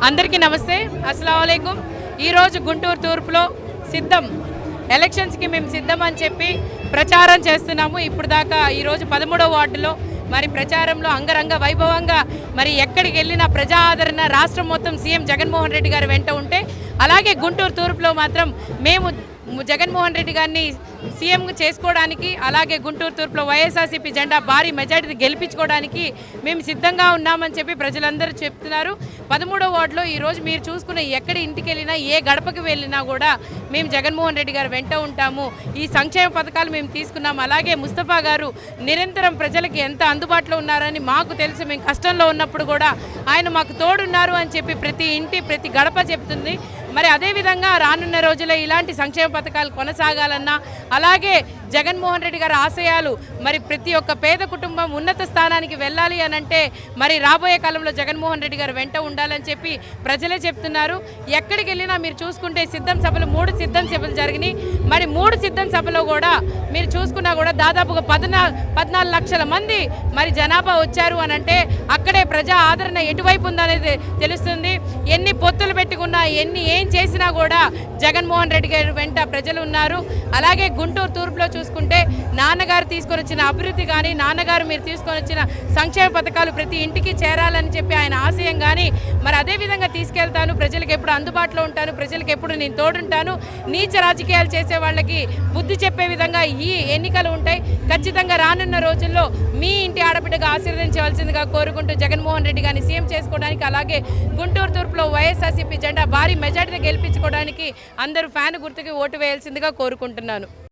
అందరికీ నమస్తే, అస్సలాము అలైకుం. ఈరోజు గుంటూరు తూర్పులో సిద్ధం ఎలక్షన్స్కి మేము సిద్ధం అని చెప్పి ప్రచారం చేస్తున్నాము. ఇప్పుడు దాకా ఈరోజు 13వ వార్డులో మరి ప్రచారంలో అంగరంగ వైభవంగా మరి ఎక్కడికి వెళ్ళినా ప్రజా ఆదరణ రాష్ట్రం మొత్తం సీఎం జగన్మోహన్ రెడ్డి గారు వెంట ఉంటే, అలాగే గుంటూరు తూర్పులో మాత్రం మేము జగన్మోహన్ రెడ్డి గారిని సీఎం చేసుకోవడానికి, అలాగే గుంటూరు తూర్పులో వైఎస్ఆర్సీపీ జెండా భారీ మెజారిటీ గెలిపించుకోవడానికి మేము సిద్ధంగా ఉన్నామని చెప్పి ప్రజలందరూ చెప్తున్నారు. 13వ వార్డులో ఈరోజు మీరు చూసుకున్న ఎక్కడి ఇంటికి వెళ్ళినా, ఏ గడపకి వెళ్ళినా కూడా మేము జగన్మోహన్ రెడ్డి గారు వెంట ఉంటాము. ఈ సంక్షేమ పథకాలు మేము తీసుకున్నాము. అలాగే ముస్తఫా గారు నిరంతరం ప్రజలకి ఎంత అందుబాటులో ఉన్నారని మాకు తెలుసు. మేము కష్టంలో ఉన్నప్పుడు కూడా ఆయన మాకు తోడున్నారు అని చెప్పి ప్రతి ఇంటి ప్రతి గడప చెప్తుంది. మరి అదేవిధంగా రానున్న రోజుల్లో ఇలాంటి సంక్షేమ పథకాలు కొనసాగాలన్నా, అలాగే జగన్మోహన్ రెడ్డి గారి ఆశయాలు మరి ప్రతి ఒక్క పేద కుటుంబం ఉన్నత స్థానానికి వెళ్ళాలి అని అంటే మరి రాబోయే కాలంలో జగన్మోహన్ రెడ్డి గారు వెంట ఉండాలని చెప్పి ప్రజలే చెప్తున్నారు. ఎక్కడికి వెళ్ళినా మీరు చూసుకుంటే సిద్ధం సభలు 3 సిద్ధం సభలు జరిగినాయి. మరి 3 సిద్ధం సభలో కూడా మీరు చూసుకున్నా కూడా దాదాపుగా 14 లక్షల మంది మరి జనాభా వచ్చారు అని అంటే అక్కడే ప్రజా ఆదరణ ఎటువైపు ఉందనేది తెలుస్తుంది. ఎన్ని పొత్తులు పెట్టుకున్నా, ఏం చేసినా కూడా జగన్మోహన్ రెడ్డి గారి వెంట ప్రజలు ఉన్నారు. అలాగే గుంటూరు తూర్పులో చూసుకుంటే నాన్నగారు తీసుకొని వచ్చిన అభివృద్ధి కానీ, నాన్నగారు మీరు తీసుకొని వచ్చిన సంక్షేమ పథకాలు ప్రతి ఇంటికి చేరాలని చెప్పి ఆయన ఆశయం కానీ మరి అదేవిధంగా తీసుకెళ్తాను. ప్రజలకు ఎప్పుడు అందుబాటులో ఉంటాను, ప్రజలకు ఎప్పుడు నేను తోడుంటాను. నీచ రాజకీయాలు చేసే వాళ్ళకి బుద్ధి చెప్పే విధంగా ఈ ఎన్నికలు ఉంటాయి. ఖచ్చితంగా రానున్న రోజుల్లో మీ ఇంటి ఆడబిడ్డగా ఆశీర్వదించవలసిందిగా కోరుకుంటూ జగన్మోహన్ రెడ్డి గారిని సీఎం చేసుకోవడానికి, అలాగే గుంటూరు తూర్పులో వైఎస్ఆర్సీపీ జెండా భారీ మెజార్టీతో గెలిపించుకోవడానికి అందరూ ఫ్యాన్ గుర్తుకి ఓటు వేయాల్సిందిగా కోరుకుంటున్నాను.